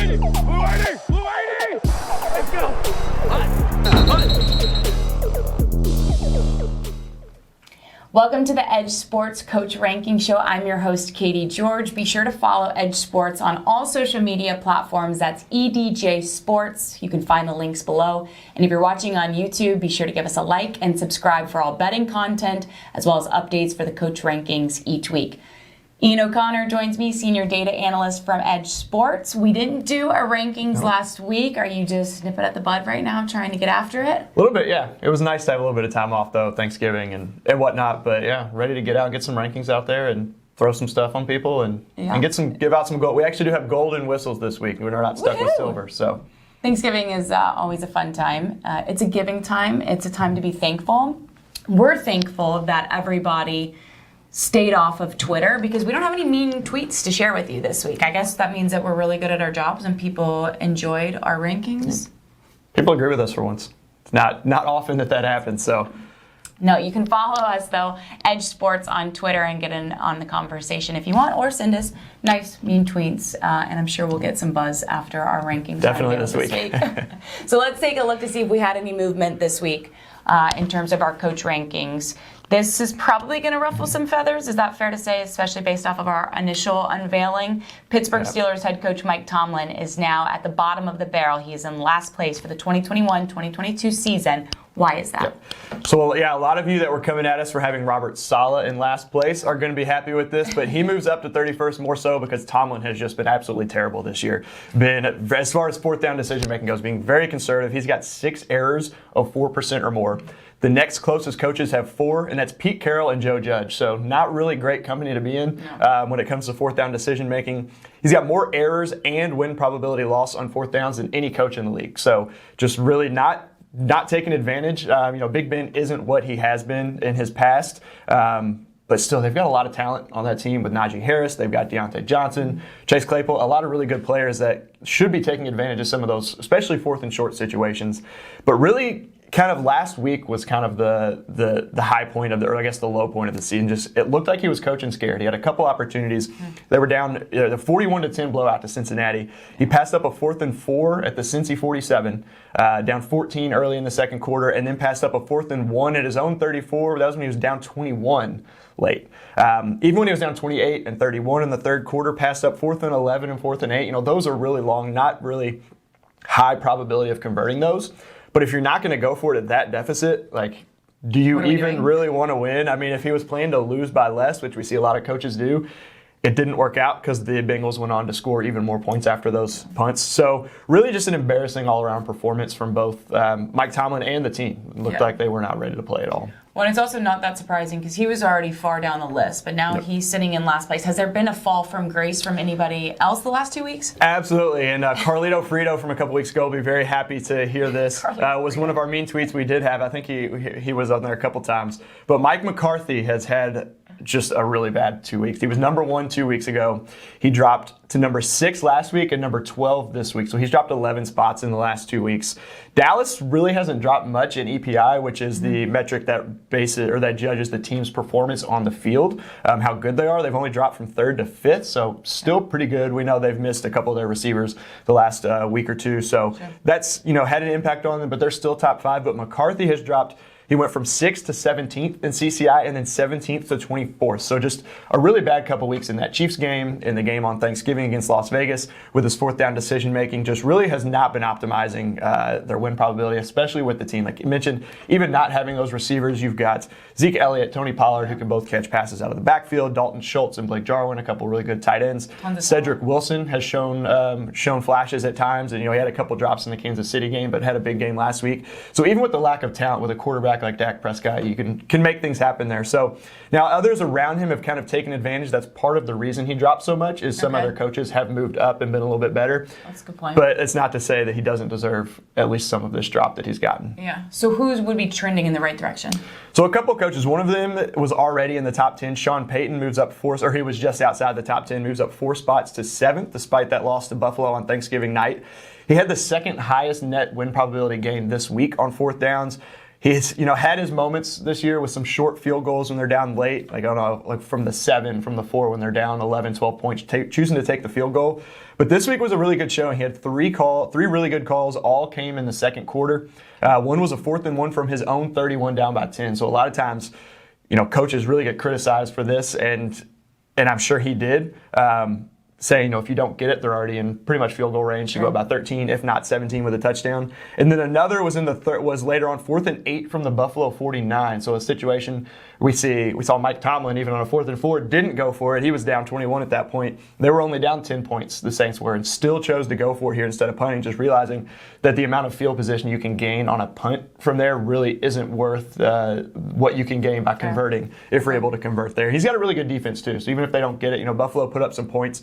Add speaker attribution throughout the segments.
Speaker 1: Let's go.
Speaker 2: Welcome to the EdjSports Coach Rankings Show. I'm your host, Katie George. Be sure to follow EdjSports on all social media platforms. That's EdjSports. You can find the links below. And if you're watching on YouTube, be sure to give us a like and subscribe for all betting content, as well as updates for the Coach Rankings each week. Ian O'Connor joins me, Senior Data Analyst from EdjSports. We didn't do our rankings last week. Are you just nipping at the bud right now, trying to get after it?
Speaker 3: A little bit, yeah. It was nice to have a little bit of time off, though, Thanksgiving and whatnot. But, yeah, ready to get out and get some rankings out there and throw some stuff on people and give out some gold. We actually do have golden whistles this week. We're not stuck with silver. So
Speaker 2: Thanksgiving is always a fun time. It's a giving time. It's a time to be thankful. We're thankful that everybody stayed off of Twitter because we don't have any mean tweets to share with you this week. I guess that means that we're really good at our jobs and people enjoyed our rankings.
Speaker 3: People agree with us for once. It's not often that happens, so.
Speaker 2: No, you can follow us, though, EdjSports on Twitter and get in on the conversation if you want, or send us nice, mean tweets, and I'm sure we'll get some buzz after our rankings.
Speaker 3: Definitely this week.
Speaker 2: So let's take a look to see if we had any movement this week in terms of our coach rankings. This is probably going to ruffle some feathers. Is that fair to say, especially based off of our initial unveiling? Pittsburgh Steelers head coach Mike Tomlin is now at the bottom of the barrel. He is in last place for the 2021-2022 season. Why is that?
Speaker 3: So, a lot of you that were coming at us for having Robert Saleh in last place are going to be happy with this, but he moves up to 31st more so because Tomlin has just been absolutely terrible this year. As far as fourth down decision making goes, being very conservative. He's got 6 errors of 4% or more. The next closest coaches have 4, and that's Pete Carroll and Joe Judge. So not really great company to be in when it comes to fourth down decision making. He's got more errors and win probability loss on fourth downs than any coach in the league. So just really not taking advantage. Big Ben isn't what he has been in his past. But still, they've got a lot of talent on that team with Nagy Harris. They've got Deontay Johnson, Chase Claypool, a lot of really good players that should be taking advantage of some of those, especially fourth and short situations. But really, kind of last week was kind of the high point of or I guess the low point of the season. Just it looked like he was coaching scared. He had a couple opportunities. They were down the 41-10 blowout to Cincinnati. He passed up a 4th and 4 at the Cincy 47, down 14 early in the second quarter, and then passed up a 4th and 1 at his own 34. That was when he was down 21 late. Even when he was down 28 and 31 in the third quarter, passed up 4th and 11 and 4th and 8. Those are really long, not really high probability of converting those. But if you're not going to go for it at that deficit, do you even really want to win? I mean, if he was planning to lose by less, which we see a lot of coaches do, it didn't work out because the Bengals went on to score even more points after those punts. So really just an embarrassing all-around performance from both Mike Tomlin and the team. It looked like they were not ready to play at all.
Speaker 2: Well, it's also not that surprising because he was already far down the list, but now he's sitting in last place. Has there been a fall from grace from anybody else the last 2 weeks?
Speaker 3: Absolutely, and Carlito Frito from a couple weeks ago will be very happy to hear this. Was one of our mean tweets we did have. I think he was on there a couple times. But Mike McCarthy has had just a really bad 2 weeks. He was number 1 2 weeks ago. He dropped to number 6 last week and number 12 this week. So he's dropped 11 spots in the last 2 weeks. Dallas really hasn't dropped much in EPI, which is the metric that judges the team's performance on the field, how good they are. They've only dropped from 3rd to 5th, so still pretty good. We know they've missed a couple of their receivers the last week or two, so that's had an impact on them, but they're still top 5. But McCarthy has dropped. He went from 6th to 17th in CCI and then 17th to 24th. So just a really bad couple weeks in that Chiefs game, in the game on Thanksgiving against Las Vegas with his fourth down decision making. Just really has not been optimizing their win probability, especially with the team. Like you mentioned, even not having those receivers, you've got Zeke Elliott, Tony Pollard, who can both catch passes out of the backfield, Dalton Schultz and Blake Jarwin, a couple really good tight ends. Cedric Wilson has shown flashes at times, and he had a couple drops in the Kansas City game, but had a big game last week. So even with the lack of talent with a quarterback like Dak Prescott, you can make things happen there. So now others around him have kind of taken advantage. That's part of the reason he dropped so much is some other coaches have moved up and been a little bit better.
Speaker 2: That's a good point.
Speaker 3: But it's not to say that he doesn't deserve at least some of this drop that he's gotten.
Speaker 2: Yeah. So who would be trending in the right direction?
Speaker 3: So a couple of coaches, one of them was already in the top 10. Sean Payton moves up he was just outside the top 10, moves up 4 spots to 7th despite that loss to Buffalo on Thanksgiving night. He had the second highest net win probability game this week on fourth downs. He's had his moments this year with some short field goals when they're down late, like from the 7, from the 4 when they're down 11, 12 points, choosing to take the field goal. But this week was a really good showing. He had three really good calls. All came in the second quarter. One was a 4th and 1 from his own 31 down by 10. So a lot of times, coaches really get criticized for this, and I'm sure he did. Saying, if you don't get it, they're already in pretty much field goal range to go about 13, if not 17, with a touchdown. And then another was was later on 4th and 8 from the Buffalo 49. So a situation we saw Mike Tomlin even on a 4th and 4 didn't go for it. He was down 21 at that point. They were only down 10 points, the Saints were, and still chose to go for it here instead of punting, just realizing that the amount of field position you can gain on a punt from there really isn't worth what you can gain by converting if we're able to convert there. He's got a really good defense too. So even if they don't get it, Buffalo put up some points.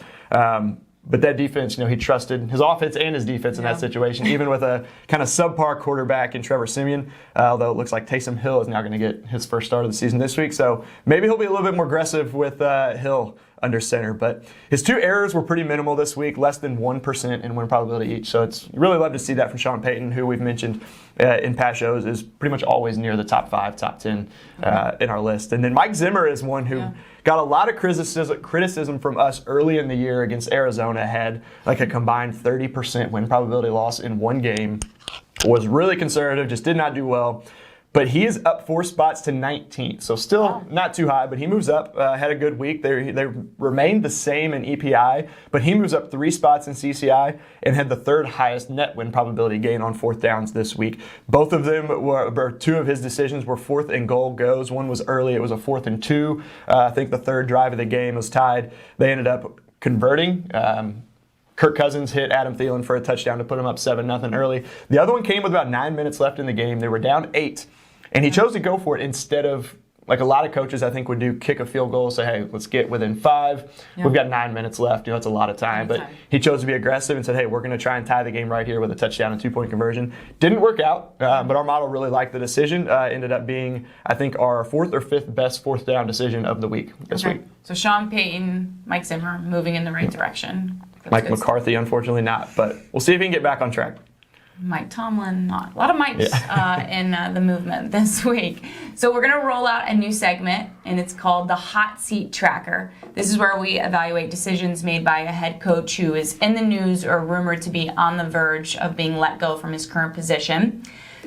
Speaker 3: But that defense, he trusted his offense and his defense in that situation, even with a kind of subpar quarterback in Trevor Siemian, although it looks like Taysom Hill is now going to get his first start of the season this week. So maybe he'll be a little bit more aggressive with Hill under center. But his 2 errors were pretty minimal this week, less than 1% in win probability each. So it's really love to see that from Sean Payton, who we've mentioned in past shows is pretty much always near the top 5, top 10 in our list. And then Mike Zimmer is one who got a lot of criticism from us early in the year against Arizona, had like a combined 30% win probability loss in one game, was really conservative, just did not do well. But he is up 4 spots to 19th, so still not too high, but he moves up, had a good week. They remained the same in EPI, but he moves up 3 spots in CCI and had the 3rd highest net win probability gain on 4th downs this week. Both of them were 2 of his decisions were 4th and goal goes. One was early, it was a 4th and 2. I think the 3rd drive of the game was tied. They ended up converting. Kirk Cousins hit Adam Thielen for a touchdown to put him up 7-0 early. The other one came with about 9 minutes left in the game. They were down 8. And he chose to go for it instead of, like a lot of coaches I think would do, kick a field goal, say, hey, let's get within 5. We've got 9 minutes left. That's a lot of time. But he chose to be aggressive and said, hey, we're going to try and tie the game right here with a touchdown and 2-point conversion. Didn't work out, but our model really liked the decision. Ended up being, I think, our 4th or 5th best 4th down decision of the week this week.
Speaker 2: So Sean Payton, Mike Zimmer, moving in the right direction.
Speaker 3: Mike McCarthy, unfortunately not. But we'll see if he can get back on track.
Speaker 2: Mike Tomlin, not. A lot of Mikes in the movement this week. So we're going to roll out a new segment, and it's called the Hot Seat Tracker. This is where we evaluate decisions made by a head coach who is in the news or rumored to be on the verge of being let go from his current position.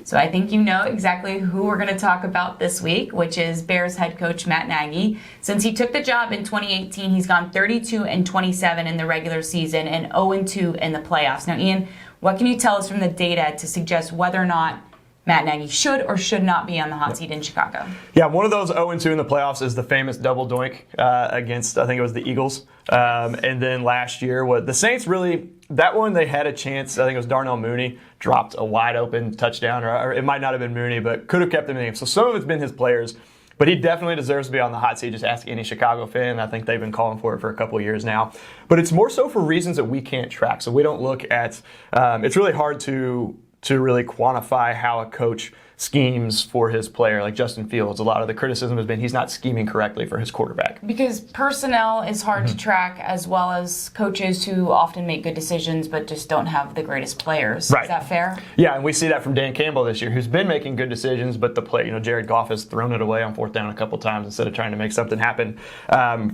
Speaker 2: So I think you know exactly who we're going to talk about this week, which is Bears head coach Matt Nagy. Since he took the job in 2018, he's gone 32-27 in the regular season and 0-2 in the playoffs. Now, Ian, what can you tell us from the data to suggest whether or not Matt Nagy should or should not be on the hot seat in Chicago?
Speaker 3: Yeah, one of those 0-2 in the playoffs is the famous double doink against, I think it was the Eagles. And then last year, the Saints really, that one they had a chance. I think it was Darnell Mooney dropped a wide open touchdown, or it might not have been Mooney, but could have kept them in the game. So some of it's been his players. But he definitely deserves to be on the hot seat. Just ask any Chicago fan. I think they've been calling for it for a couple of years now. But it's more so for reasons that we can't track. So we don't look at it's really hard to really quantify how a coach schemes for his player, like Justin Fields. A lot of the criticism has been he's not scheming correctly for his quarterback.
Speaker 2: Because personnel is hard to track, as well as coaches who often make good decisions but just don't have the greatest players.
Speaker 3: Right.
Speaker 2: Is that fair?
Speaker 3: Yeah, and we see that from Dan Campbell this year, who's been making good decisions, but the play, Jared Goff has thrown it away on 4th down a couple times instead of trying to make something happen.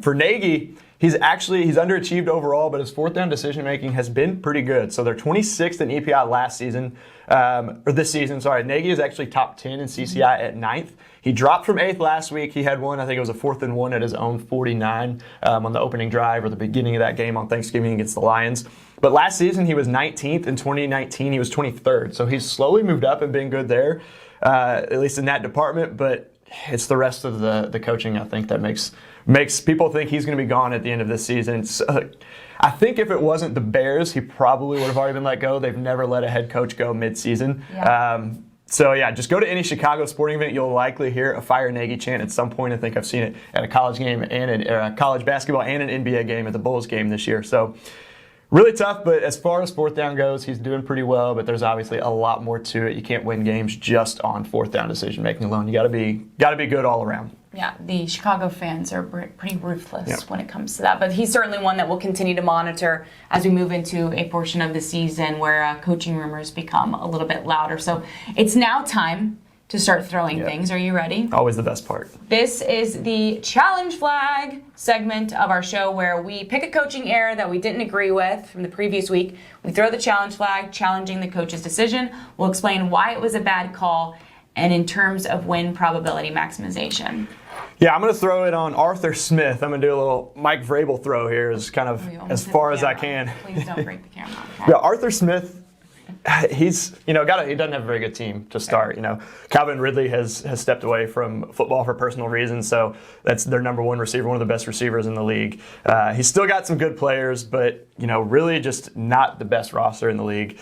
Speaker 3: For Nagy, he's underachieved overall, but his 4th down decision making has been pretty good. So they're 26th in EPI last season, or this season. Sorry, Nagy is actually top 10 in CCI at 9th. He dropped from 8th last week. He had one, I think it was a 4th and 1 at his own 49 on the opening drive or the beginning of that game on Thanksgiving against the Lions. But last season he was 19th. In 2019 he was 23rd. So he's slowly moved up and been good there, at least in that department. But it's the rest of the coaching, I think, that makes people think he's going to be gone at the end of this season. I think if it wasn't the Bears, he probably would have already been let go. They've never let a head coach go mid-season. Yeah. Just go to any Chicago sporting event. You'll likely hear a Fire Nagy chant at some point. I think I've seen it at a college game and a college basketball and an NBA game at the Bulls game this year. So really tough, but as far as 4th down goes, he's doing pretty well, but there's obviously a lot more to it. You can't win games just on 4th down decision making alone. You got to be good all around.
Speaker 2: Yeah, the Chicago fans are pretty ruthless when it comes to that. But he's certainly one that we'll continue to monitor as we move into a portion of the season where coaching rumors become a little bit louder. So it's now time to to start throwing things. Are you ready?
Speaker 3: Always the best part.
Speaker 2: This is the challenge flag segment of our show where we pick a coaching error that we didn't agree with from the previous week. We throw the challenge flag, challenging the coach's decision. We'll explain why it was a bad call and in terms of win probability maximization.
Speaker 3: Yeah, I'm going to throw it on Arthur Smith. I'm going to do a little Mike Vrabel throw here as kind of as far as I can.
Speaker 2: Please don't break the camera. Okay.
Speaker 3: Yeah, Arthur Smith, he's, he doesn't have a very good team to start. Calvin Ridley has stepped away from football for personal reasons, so that's their number one receiver, one of the best receivers in the league. He's still got some good players, but really just not the best roster in the league.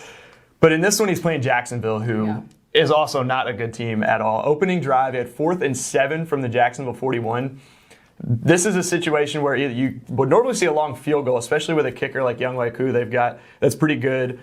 Speaker 3: But in this one, he's playing Jacksonville, who is also not a good team at all. Opening drive, he had 4th and 7 from the Jacksonville 41. This is a situation where you would normally see a long field goal, especially with a kicker like Young Waiku they've got. That's pretty good.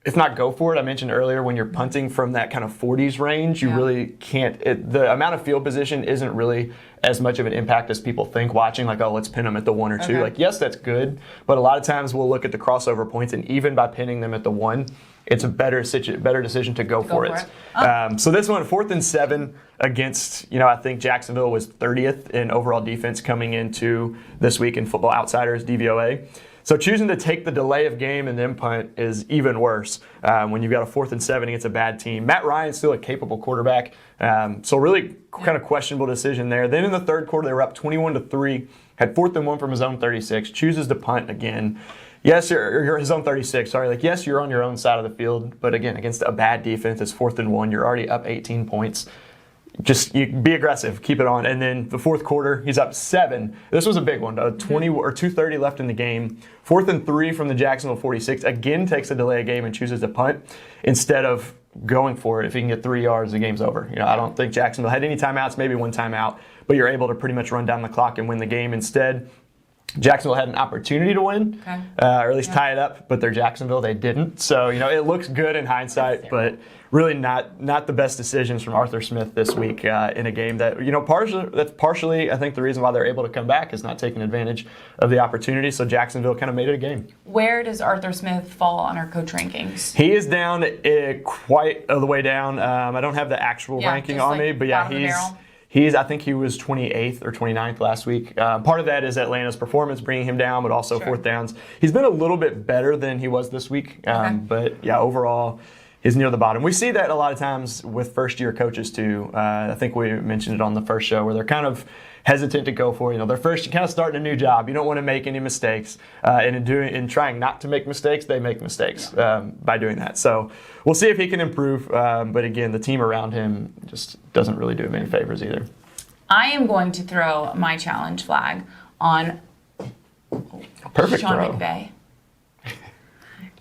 Speaker 3: If not, go for it. I mentioned earlier when you're punting from that kind of 40s range, you really can't. The amount of field position isn't really as much of an impact as people think watching, like, oh, let's pin them at the 1 or 2. Like, yes, that's good, but a lot of times we'll look at the crossover points, and even by pinning them at the 1, it's a better decision to go for it. So this one, 4th and 7 against, I think Jacksonville was 30th in overall defense coming into this week in Football Outsiders DVOA. So choosing to take the delay of game and then punt is even worse when you've got a 4th and 7 against a bad team. Matt Ryan's still a capable quarterback, so really kind of questionable decision there. Then in the third quarter, they were up 21-3, had 4th and 1 from his own 36, chooses to punt again. Yes, you're his own 36. Sorry, yes, you're on your own side of the field, but again, against a bad defense, it's 4th and 1. You're already up 18 points. Just be aggressive, keep it on. And then the fourth quarter, he's up 7. This was a big one. 20 or 2:30 left in the game. 4th and 3 from the Jacksonville 46. Again, takes a delay of game and chooses to punt instead of going for it. If he can get 3 yards, the game's over. I don't think Jacksonville had any timeouts, maybe one timeout, but you're able to pretty much run down the clock and win the game. Instead, Jacksonville had an opportunity to win, or at least tie it up, but they're Jacksonville, they didn't. So, it looks good in hindsight, but really not the best decisions from Arthur Smith this week in a game that, that's partially, I think, the reason why they're able to come back is not taking advantage of the opportunity. So Jacksonville kind of made it a game.
Speaker 2: Where does Arthur Smith fall on our coach rankings?
Speaker 3: He is down quite the way down. I don't have the actual ranking on me, but I think he was 28th or 29th last week. Part of that is Atlanta's performance bringing him down, but also fourth downs. He's been a little bit better than he was this week, but overall, he's near the bottom. We see that a lot of times with first-year coaches too. I think we mentioned it on the first show where they're kind of hesitant to go for they're first kind of starting a new job. You don't want to make any mistakes, and in trying not to make mistakes, they make mistakes by doing that. So we'll see if he can improve. But again, the team around him just doesn't really do him any favors either.
Speaker 2: I am going to throw my challenge flag on Sean McVay.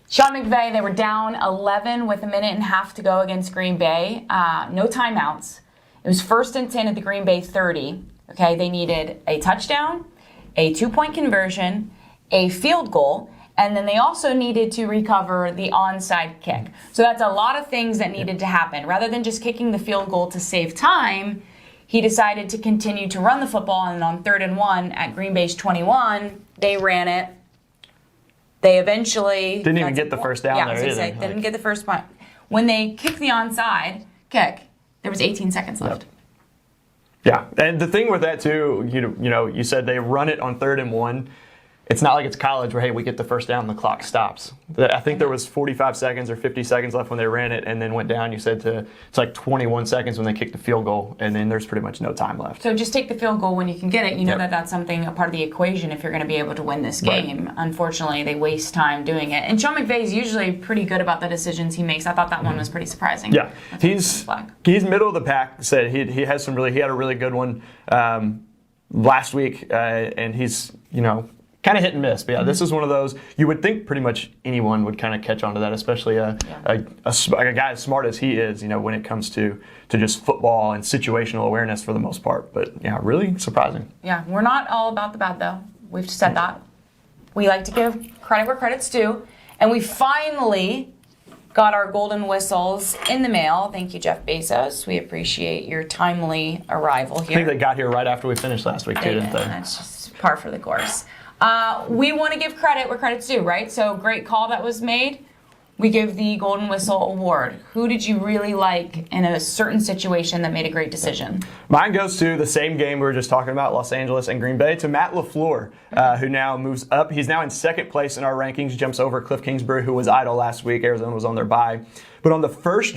Speaker 2: Sean McVay, they were down 11 with a minute and a half to go against Green Bay. No timeouts. It was 1st and 10 at the Green Bay 30. Okay, they needed a touchdown, a 2-point conversion, a field goal, and then they also needed to recover the onside kick. So that's a lot of things that needed to happen. Rather than just kicking the field goal to save time, he decided to continue to run the football, and on 3rd and 1 at Green Bay's 21, they ran it. They eventually
Speaker 3: didn't even get the first down there either.
Speaker 2: Didn't get the first point. When they kicked the onside kick, there was 18 seconds left.
Speaker 3: Yeah, and the thing with that too, you said they run it on 3rd and 1. It's not like it's college where, hey, we get the first down, the clock stops. I think there was 45 seconds or 50 seconds left when they ran it and then went down. You said it's like 21 seconds when they kicked the field goal, and then there's pretty much no time left.
Speaker 2: So just take the field goal when you can get it. You know that's something, a part of the equation if you're going to be able to win this game. Right. Unfortunately, they waste time doing it. And Sean McVay is usually pretty good about the decisions he makes. I thought that one was pretty surprising.
Speaker 3: Yeah, he's middle of the pack. Said he had a really good one last week, and he's kind of hit and miss, but this is one of those you would think pretty much anyone would kind of catch on to that, especially a guy as smart as he is, when it comes to just football and situational awareness for the most part. But really surprising.
Speaker 2: Yeah, we're not all about the bad though. We've said that. We like to give credit where credit's due, and we finally got our golden whistles in the mail. Thank you, Jeff Bezos. We appreciate your timely arrival here.
Speaker 3: I think they got here right after we finished last week too, didn't they?
Speaker 2: That's just par for the course. We want to give credit where credit's due, right? So great call that was made. we give the Golden Whistle Award. Who did you really like in a certain situation that made a great decision?
Speaker 3: Mine goes to the same game we were just talking about, Los Angeles and Green Bay, to Matt LaFleur, who now moves up. He's now in second place in our rankings, jumps over Cliff Kingsbury, who was idle last week. Arizona was on their bye. But on the first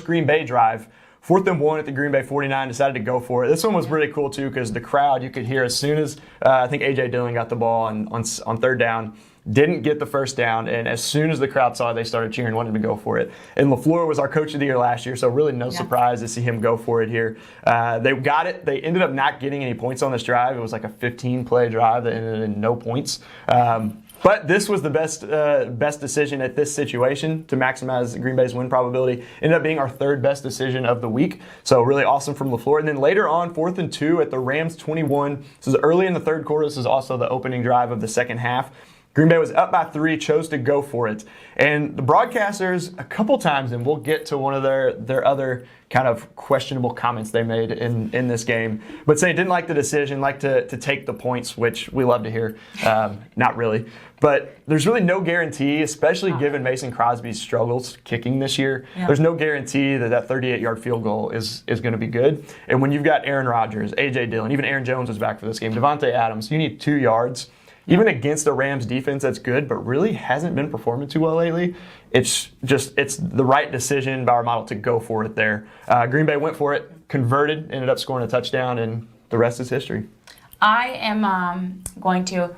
Speaker 3: Green Bay drive, 4th and 1 at the Green Bay 49, decided to go for it. This one was really cool, too, because the crowd, you could hear as soon as I think A.J. Dillon got the ball on third down, didn't get the first down, and as soon as the crowd saw it, they started cheering, wanted to go for it. And LaFleur was our coach of the year last year, so really no surprise to see him go for it here. They got it. They ended up not getting any points on this drive. It was like a 15-play drive that ended in no points. But this was the best decision at this situation to maximize Green Bay's win probability. Ended up being our third best decision of the week. So really awesome from LaFleur. And then later on, 4th and 2 at the Rams 21. This is early in the third quarter. This is also the opening drive of the second half. Green Bay was up by 3, chose to go for it. And the broadcasters, a couple times, and we'll get to one of their other kind of questionable comments they made in this game, but say didn't like the decision, like to take the points, which we love to hear. Not really. But there's really no guarantee, especially given Mason Crosby's struggles kicking this year. Yeah. There's no guarantee that 38-yard field goal is going to be good. And when you've got Aaron Rodgers, A.J. Dillon, even Aaron Jones was back for this game, Devontae Adams, you need 2 yards. Even against a Rams defense that's good, but really hasn't been performing too well lately, it's the right decision by our model to go for it there. Green Bay went for it, converted, ended up scoring a touchdown, and the rest is history.
Speaker 2: I am going to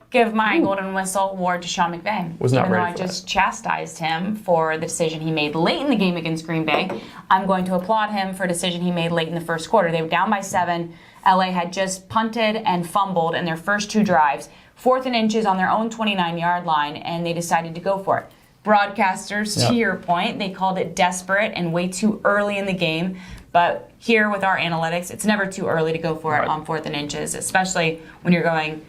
Speaker 2: give my Golden Whistle Award to Sean McVay.
Speaker 3: Was not
Speaker 2: Even though
Speaker 3: ready
Speaker 2: I
Speaker 3: for
Speaker 2: just chastised him for the decision he made late in the game against Green Bay, I'm going to applaud him for a decision he made late in the first quarter. They were down by 7. LA had just punted and fumbled in their first 2 drives, 4th and inches on their own 29-yard line, and they decided to go for it. Broadcasters, to your point, they called it desperate and way too early in the game. But here with our analytics, it's never too early to go for it on 4th and inches, especially when you're going,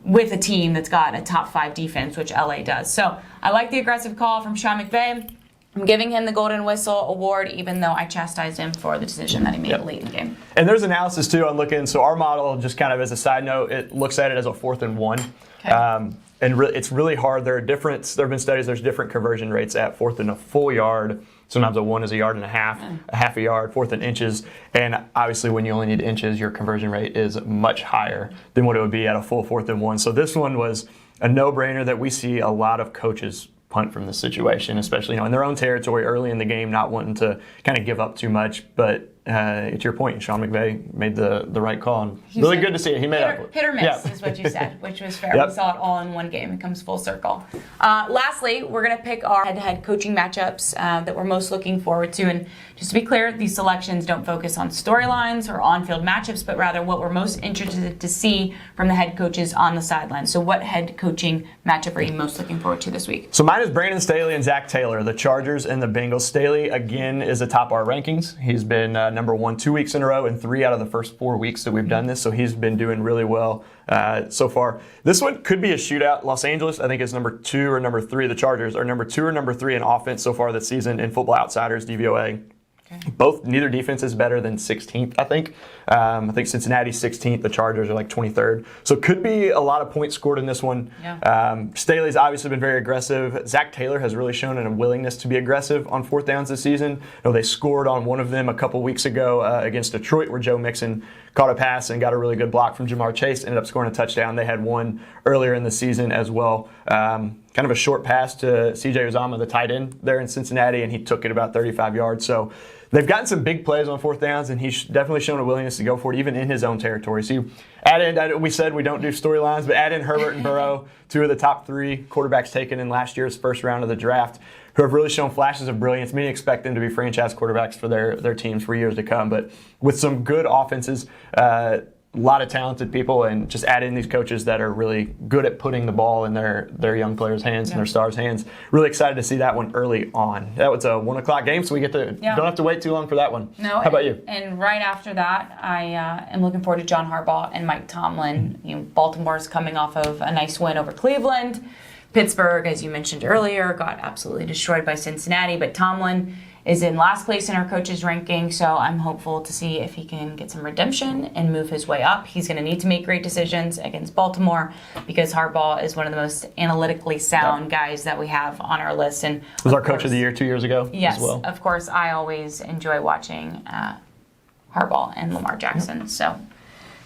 Speaker 2: with a team that's got a top 5 defense, which LA does. So I like the aggressive call from Sean McVay. I'm giving him the Golden Whistle Award, even though I chastised him for the decision that he made late in the game.
Speaker 3: And there's analysis, too, on looking. So our model, just kind of as a side note, it looks at it as a 4th and 1. Okay. It's really hard. There have been studies, there's different conversion rates at 4th and a full yard. Sometimes a 1 is a yard and a half a yard, 4th and inches. And obviously when you only need inches, your conversion rate is much higher than what it would be at a full 4th and 1. So this one was a no-brainer that we see a lot of coaches punt from this situation, especially in their own territory early in the game, not wanting to kind of give up too much. But to your point, Sean McVay made the right call. And really good to see it. He made up.
Speaker 2: Hit or miss is what you said, which was fair. We saw it all in one game. It comes full circle. Lastly, we're going to pick our head-to-head coaching matchups that we're most looking forward to. And just to be clear, these selections don't focus on storylines or on-field matchups, but rather what we're most interested to see from the head coaches on the sideline. So what head coaching matchup are you most looking forward to this week?
Speaker 3: So mine is Brandon Staley and Zach Taylor, the Chargers and the Bengals. Staley, again, is atop our rankings. He's been number 1 2 weeks in a row and 3 out of the first 4 weeks that we've done this, so he's been doing really well so far. This one could be a shootout. Los Angeles, I think, is number 2 or number 3. The Chargers are number 2 or number 3 in offense so far this season in Football Outsiders DVOA. Okay. Neither defense is better than 16th, I think. I think Cincinnati's 16th. The Chargers are like 23rd. So it could be a lot of points scored in this one. Yeah. Staley's obviously been very aggressive. Zach Taylor has really shown a willingness to be aggressive on 4th downs this season. They scored on one of them a couple weeks ago against Detroit, where Joe Mixon caught a pass and got a really good block from Jamar Chase, ended up scoring a touchdown. They had one earlier in the season as well. Kind of a short pass to C.J. Uzomah, the tight end there in Cincinnati, and he took it about 35 yards. So they've gotten some big plays on 4th downs, and he's definitely shown a willingness to go for it, even in his own territory. So you add in, we said we don't do storylines, but add in Herbert and Burrow, 2 of the top 3 quarterbacks taken in last year's first round of the draft, who have really shown flashes of brilliance. Many expect them to be franchise quarterbacks for their teams for years to come. But with some good offenses, a lot of talented people, and just add in these coaches that are really good at putting the ball in their young players' hands and their stars' hands. Really excited to see that one early on. That was a 1 o'clock game, so we don't have to wait too long for that one.
Speaker 2: No,
Speaker 3: how about you?
Speaker 2: And right after that, I am looking forward to John Harbaugh and Mike Tomlin. Baltimore's coming off of a nice win over Cleveland. Pittsburgh, as you mentioned earlier, got absolutely destroyed by Cincinnati, but Tomlin is in last place in our coaches ranking, so I'm hopeful to see if he can get some redemption and move his way up. He's going to need to make great decisions against Baltimore because Harbaugh is one of the most analytically sound guys that we have on our list. And
Speaker 3: was our coach of the year 2 years ago
Speaker 2: yes,
Speaker 3: as well.
Speaker 2: Of course, I always enjoy watching Harbaugh and Lamar Jackson. So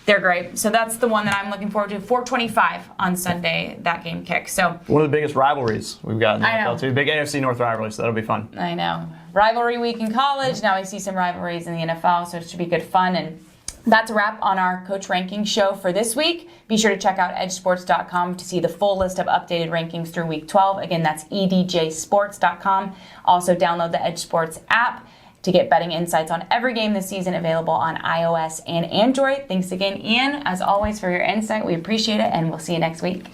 Speaker 2: they're great. So that's the one that I'm looking forward to. 4:25 on Sunday, that game kicks. So
Speaker 3: one of the biggest rivalries we've got in the
Speaker 2: I know.
Speaker 3: NFL too. Big AFC North rivalry, so that'll be fun.
Speaker 2: I know. Rivalry week in college. Now we see some rivalries in the NFL, so it should be good fun. And that's a wrap on our Coach Ranking show for this week. Be sure to check out EdjSports.com to see the full list of updated rankings through Week 12. Again, that's EdjSports.com. Also, download the Edge Sports app to get betting insights on every game this season, available on iOS and Android. Thanks again, Ian, as always, for your insight. We appreciate it, and we'll see you next week.